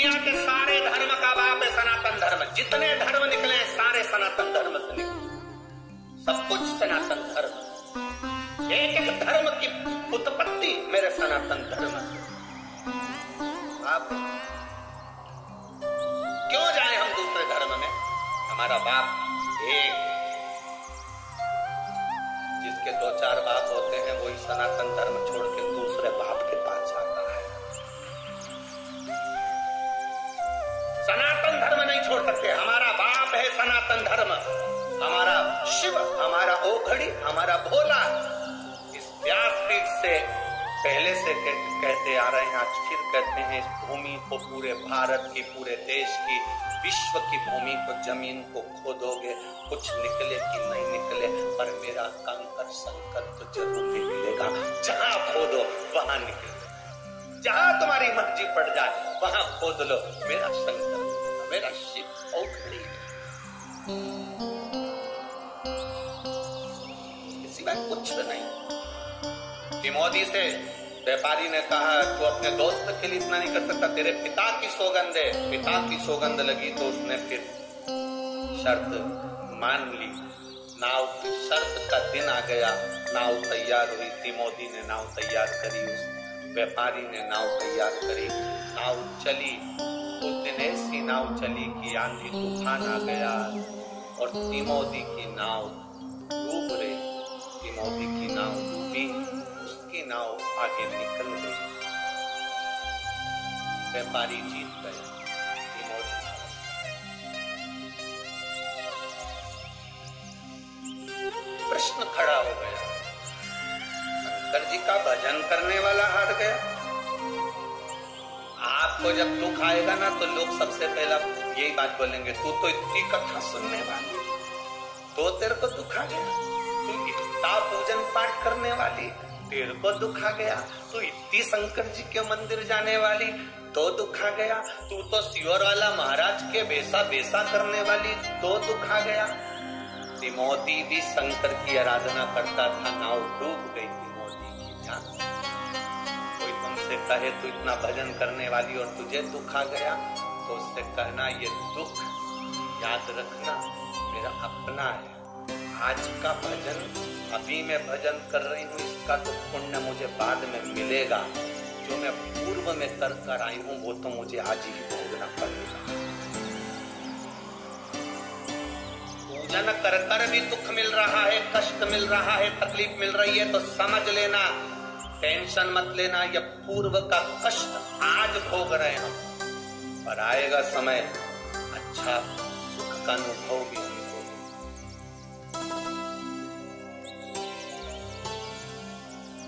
दुनिया के सारे धर्म का बाप है सनातन धर्म। जितने धर्म निकले सारे सनातन धर्म से निकले, सब कुछ सनातन धर्म। एक एक धर्म की उत्पत्ति मेरे सनातन धर्म से। आप क्यों जाए हम दूसरे धर्म में? हमारा बाप एक, जिसके दो चार बाप होते हैं वही सनातन धर्म छोड़ के दूसरे बाप के पास जाता है। सनातन धर्म नहीं छोड़ सकते। हमारा बाप है सनातन धर्म, हमारा शिव, हमारा ओघड़ी, हमारा भोला। इस व्यासपीठ से पहले से कहते आ रहे हैं, आज फिर कहते हैं, इस भूमि को, पूरे भारत की, पूरे देश की, विश्व की भूमि को, जमीन को खोदोगे, कुछ निकले कि नहीं निकले, पर मेरा कंकर संकल्प जरूर निकलेगा। जहां खोदो वहां निकले, जहां तुम्हारी मर्जी पड़ जाए वहां खोद लो, मेरा संकल्प, मेरा शिव ओघड़ी, सिवाय कुछ नहीं। तिमोथी से व्यापारी ने कहा, तू अपने दोस्त के लिए इतना नहीं कर सकता, तेरे पिता की सौगंध है। पिता की सौगंध लगी तो उसने फिर शर्त मान ली। नाव की शर्त का दिन आ गया, नाव तैयार हुई। तिमोथी ने नाव तैयार करी, उस व्यापारी ने नाव तैयार करी, नाव चली। उस दिन ऐसी नाव चली कि आंधी तूफान आ गया और तिमोथी की नाव डूब रही। तिमोथी की नाव डूबी, उसकी नाव आगे निकल गई। व्यापारी जीत गया, तिमोथी प्रश्न खड़ा हो गया, शंकर जी का भजन करने वाला हार गया। आपको जब दुख आएगा ना तो लोग सबसे पहला यही बात बोलेंगे, तू तो इतनी कथा सुनने वाली, तो तेरे को दुख आ गया। तू इतना पूजन पाठ करने वाली, तेरे को दुख आ गया। तू इतनी शंकर जी के मंदिर जाने वाली, तो दुख आ गया। तू तो सियोर वाला महाराज के बेसा बेसा करने वाली, तो दुख आ गया। तिमोथी भी शंकर की आराधना करता था, नाव डूब गई तिमोथी की जान। कोई तुमसे कहे तू इतना भजन करने वाली और तुझे दुख आ गया, तो उससे कहना, ये दुख याद रखना मेरा अपना है। आज का भजन, अभी मैं भजन कर रही हूँ, इसका तो पुण्य मुझे बाद में मिलेगा। जो मैं पूर्व में कर कर आई हूँ वो तो मुझे आज ही भोगना पड़ेगा। पूजन कर कर भी दुख मिल रहा है, कष्ट मिल रहा है, तकलीफ मिल रही है, तो समझ लेना, टेंशन मत लेना, यह पूर्व का कष्ट आज भोग रहे हैं हम, पर आएगा समय अच्छा सुख का अनुभव भी।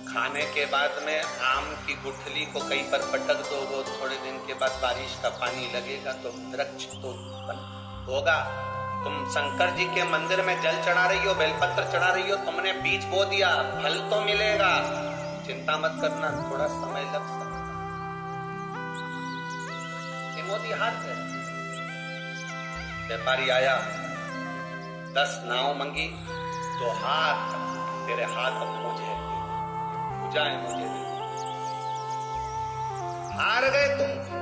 खाने के बाद में आम की गुठली को कहीं पर पटक दो, थोड़े दिन के बाद बारिश का पानी लगेगा तो वृक्ष तो होगा। तुम शंकर जी के मंदिर में जल चढ़ा रही हो, बेलपत्र चढ़ा रही हो, तुमने बीज बो दिया, फल तो मिलेगा। चिंता मत करना, थोड़ा समय लग सकता। तिमोथी हाथ है। व्यापारी आया, 10 नाव मंगी, तो हाथ, तेरे हाथ अब मुझे जाए, मुझे हार गए तुम।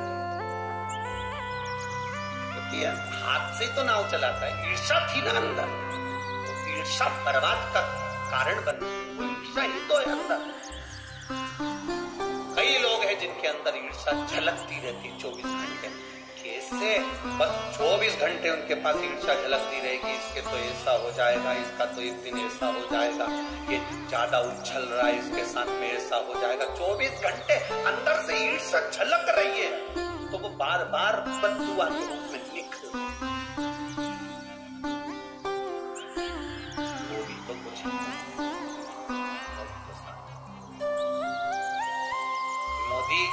हाथ से तो नाव चलाता है, ईर्षा थी ना अंदर, तो ईर्षा बर्बाद का कारण बन, ईर्षा ही तो है अंदर। कई लोग हैं जिनके अंदर ईर्षा झलकती रहती 24 घंटे। कैसे? बस 24 घंटे उनके पास ईर्षा झलकती रहेगी, इसके तो ऐसा हो जाएगा, इसका तो एक दिन ऐसा हो जाएगा, ये ज्यादा उछल रहा है, इसके साथ में ऐसा हो जाएगा। 24 घंटे अंदर से ईर्षा झलक रही है, तो वो बार बार बद्दुआ के रूप में निकल, वो भी तो कुछ मोदी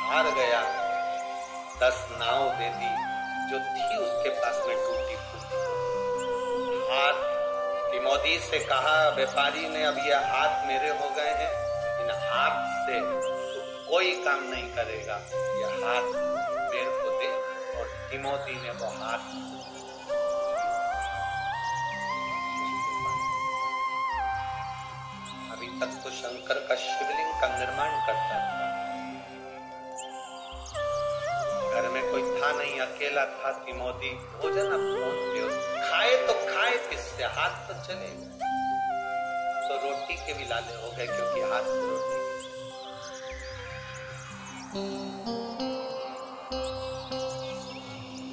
हार गया, 10 नाव दे दी जो थी उसके पास में टूटी फूटी। हाथ तिमोथी से कहा, व्यापारी ने, अब ये हाथ मेरे हो गए हैं, इन हाथ से तो कोई काम नहीं करेगा, ये हाथ मेरे को दे। और तिमोथी ने वो हाथ अभी तक तो शंकर का शिवलिंग का निर्माण करता था, घर था नहीं, अकेला था तिमोथी, भोजन अब कौन दे? खाए तो खाए किससे? हाथ तो चले तो रोटी के भी लाले हो गए, क्योंकि हाथ से रोटी।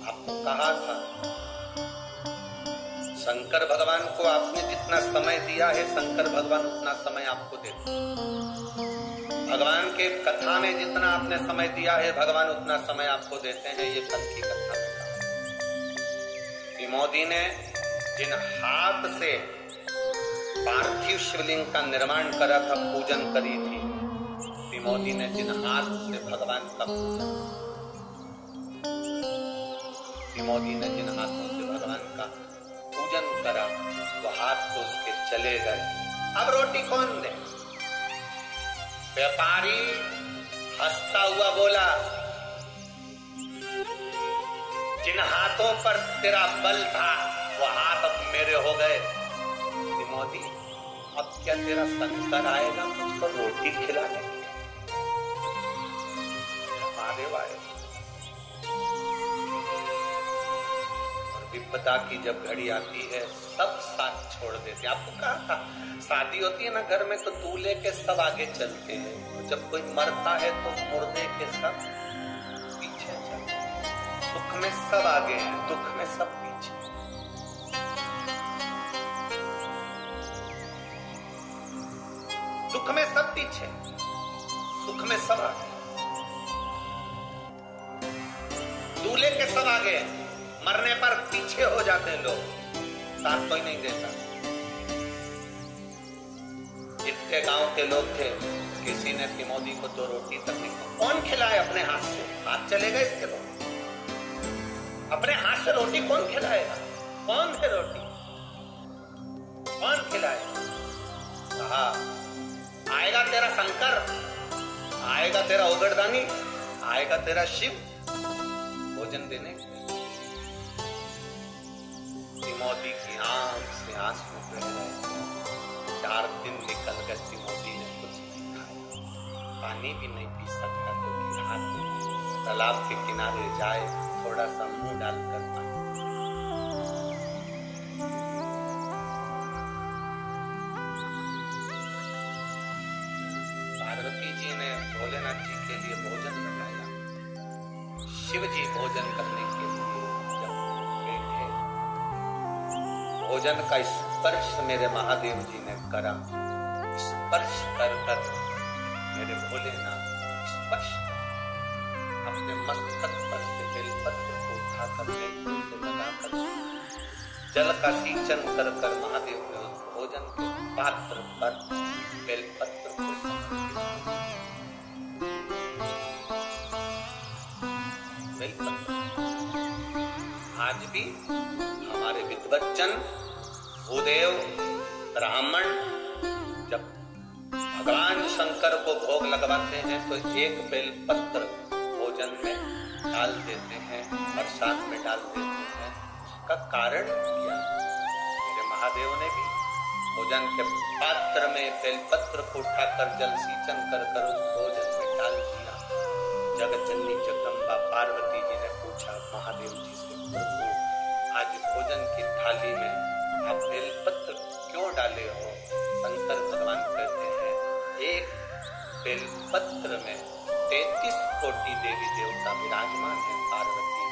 आपको कहा था शंकर भगवान को आपने जितना समय दिया है, शंकर भगवान उतना समय आपको देते हैं। भगवान के कथा में जितना आपने समय दिया है, भगवान उतना समय आपको देते हैं। ये कल की कथा में कहा तिमोथी ने जिन हाथ से पार्थिव शिवलिंग का निर्माण करा था, पूजन करी थी, तिमोथी ने जिन हाथ से भगवान का पूजन, तिमोथी ने जिन हाथों से भगवान का पूजन करा, वो हाथ तो उसके चले गए। अब रोटी कौन दे? व्यापारी हंसता हुआ बोला, जिन हाथों पर तेरा बल था वो हाथ अब मेरे हो गए। तिमोथी, अब क्या तेरा शंकर आएगा मुझको रोटी खिलाने के लिए? हमारे वाले और विपदा की जब घड़ी आती है, सब साथ छोड़ देते। आपको कहा था शादी होती है ना घर में, तो दूल्हे के सब आगे चलते हैं, जब कोई मरता है तो मुर्दे के सब पीछे चलते हैं। सुख में सब आगे हैं, दुख में सब पीछे। दुख में सब पीछे, सुख में सब आगे। दूल्हे के सब आगे, मरने पर पीछे हो जाते हैं लोग, साथ कोई नहीं देता। जितने गांव के लोग थे, किसी ने तिमोथी को तो रोटी तक नहीं, कौन खिलाए अपने हाथ से? हाथ चले गए इसके लोग, अपने हाथ से रोटी कौन खिलाएगा? कौन है रोटी? कौन खिलाएगा? कहा आएगा तेरा शंकर, आएगा तेरा उगड़दानी, आएगा तेरा शिव भोजन देने के लिए। तिमोथी की आंख से आंसू बह गए। 4 दिन निकल गए, तिमोथी ने कुछ नहीं खाया, पानी भी नहीं पी सकता, क्योंकि हाथ में तालाब के किनारे जाए, थोड़ा सा मुंह डालकर पानी। पार्वती जी ने भोलेनाथ जी के लिए भोजन बनाया। शिव जी भोजन करने के लिए जब बैठे, भोजन का स्पर्श मेरे महादेव जी ने करा। स्पर्श कर मेरे भोलेनाथ स्पर्श अपने मस्तक पर से बेलपत्र को उठाकर बेलपत्र से लगाकर जल का सिंचन कर महादेव ने उस भोजन के पात्र पर बेलपत्र को बेलपत्र। आज भी हमारे विद्वज्जन भूदेव ब्राह्मण जब भगवान शंकर को भोग लगवाते हैं तो एक बेलपत्र भोजन में डाल देते हैं और साथ में डाल देते हैं। उसका कारण क्या? मेरे महादेव ने भी भोजन के पात्र में बेलपत्र को उठाकर जल सिंचन कर उस भोजन में डाल दिया। जगतजननी जगदम्बा पार्वती जी ने पूछा महादेव जी से, प्रभु आज भोजन की थाली में आप बेलपत्र क्यों डाले हो? शंकर भगवान कहते हैं एक बेलपत्र में 33 कोटि देवी देवता विराजमान है। पार्वती,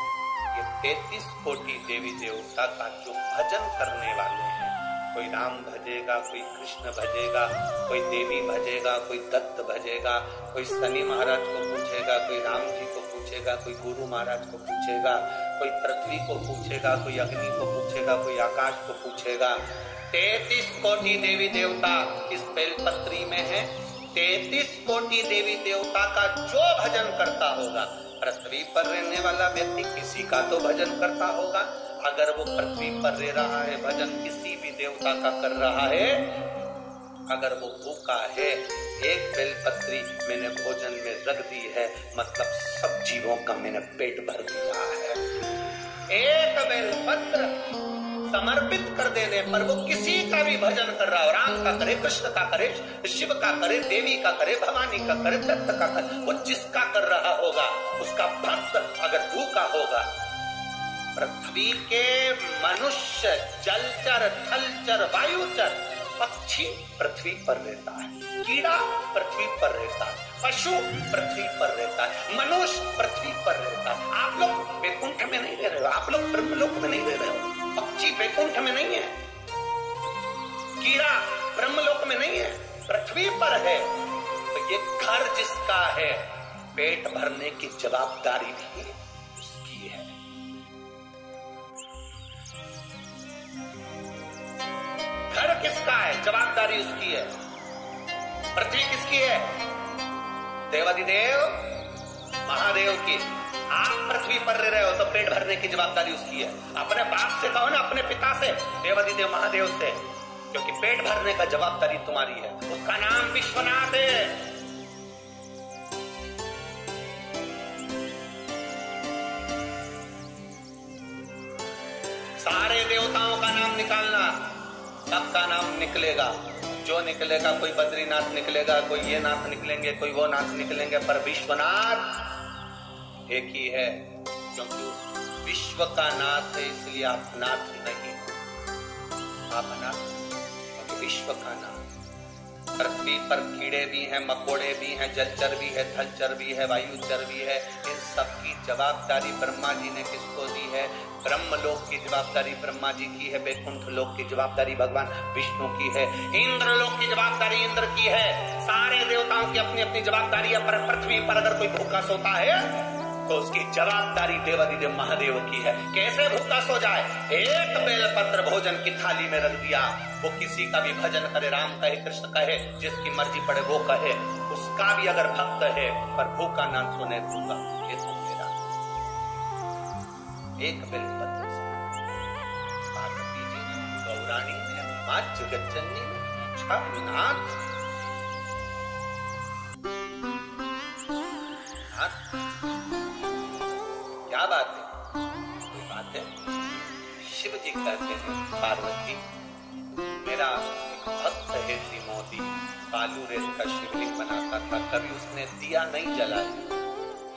ये 33 कोटि देवी देवता का जो भजन करने वाले हैं, कोई राम भजेगा, कोई कृष्ण भजेगा, कोई देवी भजेगा, कोई दत्त भजेगा, कोई शनि महाराज को पूछेगा, कोई राम जी को पूछेगा, कोई गुरु महाराज को पूछेगा, कोई पृथ्वी को पूछेगा, कोई अग्नि को पूछेगा, कोई आकाश को पूछेगा। 33 कोटि देवी देवता इस बेलपत्री में है। 33 कोटि देवी देवता का जो भजन करता होगा, पृथ्वी पर रहने वाला व्यक्ति किसी का तो भजन करता होगा। अगर वो पृथ्वी पर रह रहा है, भजन किसी भी देवता का कर रहा है, अगर वो भूखा है, एक बेलपत्री मैंने भोजन में रख दी है, मतलब सब जीवों का मैंने पेट भर दिया है। एक बेलपत्र समर्पित कर देने पर वो किसी का भी भजन कर रहा हो, राम का करे, कृष्ण का करे, शिव का करे, देवी का करे, भवानी का करे, दत्त का करे, वो जिसका कर रहा होगा, उसका भक्त अगर भूखा होगा। पृथ्वी के मनुष्य, जलचर, थलचर, वायुचर, पक्षी पृथ्वी पर रहता है, कीड़ा पृथ्वी पर रहता है, पशु पृथ्वी पर रहता है, मनुष्य पृथ्वी पर रहता है। आप लोग वैकुंठ में नहीं रह रहे हो, आप लोग ब्रह्मलोक में नहीं रह रहे हो। पक्षी वैकुंठ में नहीं है, कीड़ा ब्रह्मलोक में नहीं है, पृथ्वी पर है। तो ये घर जिसका है, पेट भरने की जवाबदारी भी उसकी है। घर किसका है, जवाबदारी उसकी है। पृथ्वी किसकी है, देवाधिदेव महादेव की। आप पृथ्वी पर रह रहे हो तो पेट भरने की जवाबदारी उसकी है। अपने बाप से कहो ना, अपने पिता से, देवाधिदेव महादेव से, क्योंकि पेट भरने का जवाबदारी तुम्हारी है। उसका नाम विश्वनाथ है। सारे देवताओं का नाम निकालना, सबका नाम निकलेगा। जो निकलेगा, कोई बद्रीनाथ निकलेगा, कोई ये नाथ निकलेंगे, कोई वो नाथ निकलेंगे, पर विश्वनाथ एक ही है। क्योंकि विश्व का नाथ है, इसलिए आप नाथ नहीं, आप अनाथ, क्योंकि विश्व का नाथ। पृथ्वी पर कीड़े भी हैं, मकोड़े भी हैं, जलचर भी है, थलचर भी है, वायुचर भी है। इन सबकी जवाबदारी ब्रह्मा जी ने किसको दी है? ब्रह्मलोक की जवाबदारी ब्रह्मा जी की है, वैकुंठ लोक की जवाबदारी भगवान विष्णु की है, इंद्र लोक की जवाबदारी इंद्र की है। सारे देवताओं की अपनी अपनी जवाबदारी है। पर पृथ्वी पर अगर कोई भूखा सोता है तो उसकी जवाबदारी देवाधिदेव महादेव की है। कैसे भूखा सो जाए? एक बेलपत्र भोजन की थाली में रख दिया, वो किसी का भी भजन करे, राम कहे, कृष्ण कहे, जिसकी मर्जी पड़े वो कहे, उसका भी अगर भक्त है, पर भूखा ना सोने दूंगा, ये तो मेरा। एक बेलपत्र से पार्वती जी ने, गौराणी ने, मां जगज्जननी ने पूछा, नाथ क्या बात है? कोई बात है? शिव जी कहते हैं, पार्वती मेरा भक्त है त्रिमोदी, बालू रेत का शिवलिंग बनाता था। कभी उसने दिया नहीं जलाया,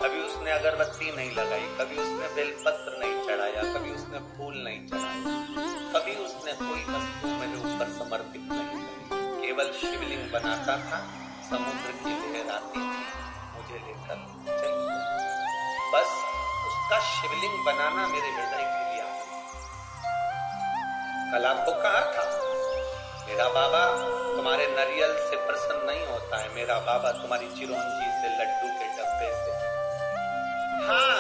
कभी उसने अगरबत्ती नहीं लगाई, कभी उसने बेलपत्र नहीं चढ़ाया, कभी उसने फूल नहीं चढ़ाया, कभी उसने कोई वस्तु मेरे ऊपर समर्पित नहीं की। केवल शिवलिंग बनाता था, समुद्र की लहर आती थी, मुझे लेकर चली गई। बस उसका शिवलिंग बनाना मेरे हृदय के लिए आ गया। कल आपको कहा था, मेरा बाबा तुम्हारे नारियल से प्रसन्न नहीं होता है, मेरा बाबा तुम्हारी चिरौंजी से, लड्डू के डब्बे से। हाँ,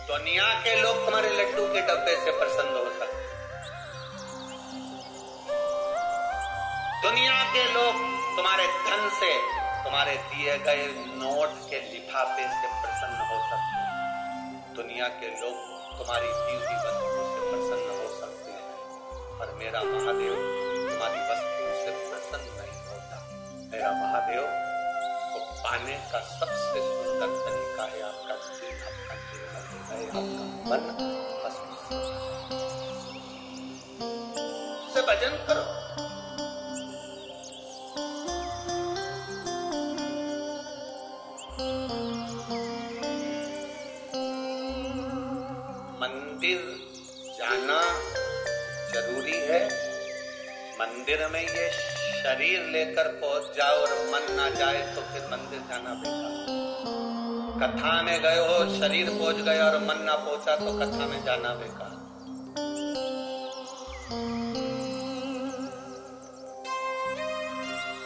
दुनिया के लोग तुम्हारे लड्डू के डब्बे से प्रसन्न हो सकते, दुनिया के लोग तुम्हारे धन से, तुम्हारे दिए गए नोट के लिफाफे से प्रसन्न हो सकते हैं। दुनिया के लोग तुम्हारी दी हुई वस्तु से प्रसन्न हो सकते हैं, पर मेरा महादेव तुम्हारी वस्तु से प्रसन्न नहीं होता। मेरा महादेव को पाने का सबसे सुंदर तरीका है आपका दिल, आपका निर्मल हृदय, आपका मन। बस उससे भजन करो। मंदिर जाना जरूरी है। मंदिर में ये शरीर लेकर पहुंच जाओ और मन ना जाए तो फिर मंदिर जाना बेकार। कथा में गए हो, शरीर पहुंच गया और मन ना पहुंचा तो कथा में जाना बेकार।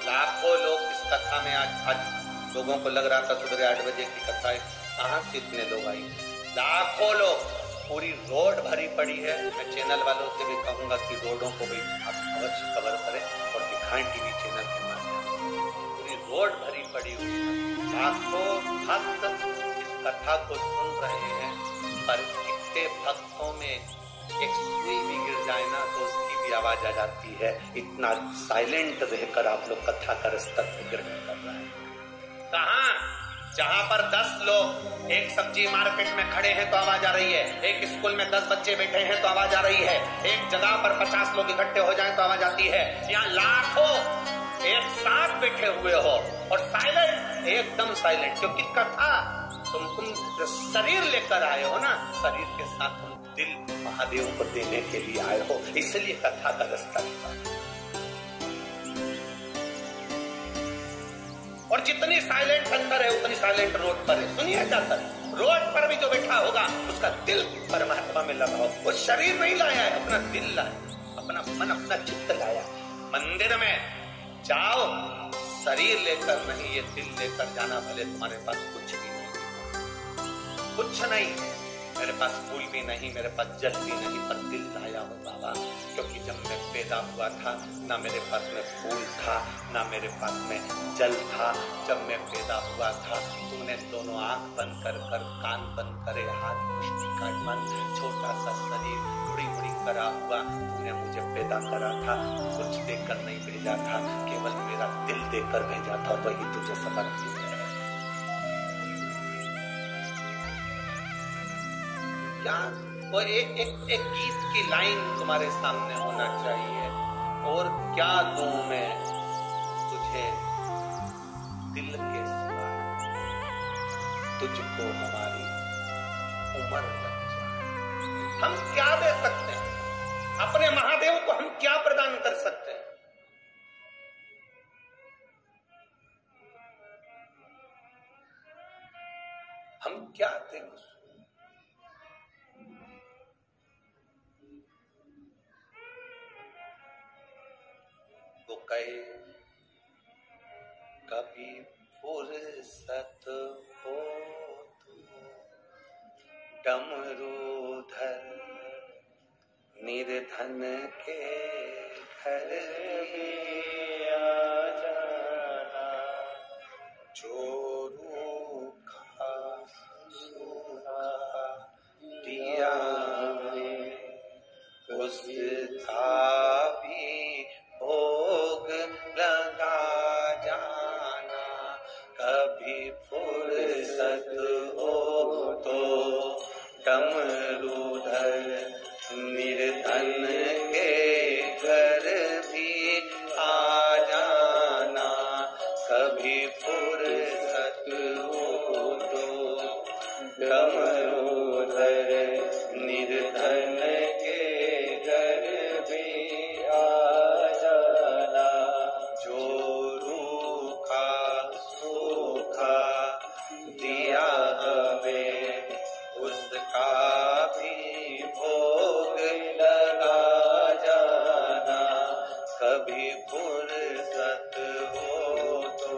लाखों लोग इस कथा में आज लोगों को लग रहा था सुबह 8 बजे की कथा है, कहां से इतने लोग आए? लाखों लोग, पूरी रोड भरी पड़ी है। मैं चैनल वालों से भी कहूंगा कि रोडों को भी आप अवश्य कवर करें और दिखाएं टीवी चैनल के माध्यम से। पूरी रोड भरी पड़ी हुई है, लाखों भक्त इस कथा को सुन रहे हैं, पर कितने भक्तों में एक सुई भी गिर जाए ना तो उसकी भी आवाज आ जाती है। इतना साइलेंट रहकर आप लोग कथा का रस्तक ग्रहण कर रहे हैं। कहाँ? जहां पर 10 लोग एक सब्जी मार्केट में खड़े हैं तो आवाज आ रही है, एक स्कूल में 10 बच्चे बैठे हैं तो आवाज आ रही है, एक जगह पर 50 लोग इकट्ठे हो जाएं तो आवाज आती है। यहाँ लाखों एक साथ बैठे हुए हो और साइलेंट, एकदम साइलेंट, क्योंकि कथा तुम शरीर लेकर आए हो ना, शरीर के साथ तुम दिल महादेव को देने के लिए आए हो, इसलिए कथा का रास्ता निकाला। और जितनी साइलेंट अंदर है उतनी साइलेंट रोड पर है। सुनिए जाकर रोड पर भी जो बैठा होगा उसका दिल परमात्मा में लगा हो। वो शरीर नहीं लाया है, अपना दिल लाया, अपना मन अपना चित्त लाया। मंदिर में जाओ शरीर लेकर नहीं, ये दिल लेकर जाना। भले तुम्हारे पास कुछ भी नहीं, कुछ नहीं, मेरे पास फूल भी नहीं, मेरे पास जल भी नहीं, पर दिल लाया हो बाबा। क्योंकि जब मैं पैदा हुआ था ना मेरे पास में फूल था ना मेरे पास में जल था। जब मैं पैदा हुआ था तूने दोनों आंख बंद कर कर, कान बंद करे, हाथ मुट्ठी का मन, छोटा सा शरीर, उड़ी उड़ी करा हुआ, तूने मुझे पैदा करा था। कुछ देकर नहीं भेजा था, केवल मेरा दिल देकर भेजा था, वही तुझे समर्पित है। क्या वो एक गीत की लाइन तुम्हारे सामने होना चाहिए, और क्या दूं मैं तुझे दिल के सिवा, तुझको हमारी उम्र लग जाए। हम क्या दे सकते हैं अपने महादेव को, हम क्या प्रदान कर सकते हैं? हम क्या दें? तो कहे कभी फुर्सत हो तो डमरूधर निर्धन के घर आ जाना, जो रूखा सूखा दिया उसका भी भोग लगा जाना। कभी फुर्सत हो तो डमरूधर निर्धन के घर भी आ जाना। कभी फुर्सत हो तो डमरूधर निर्धन के घर भी आ जाना, जो रूखा सूखा दिया हमें उसका भी भोग लगा जाना। कभी फुर्सत हो तो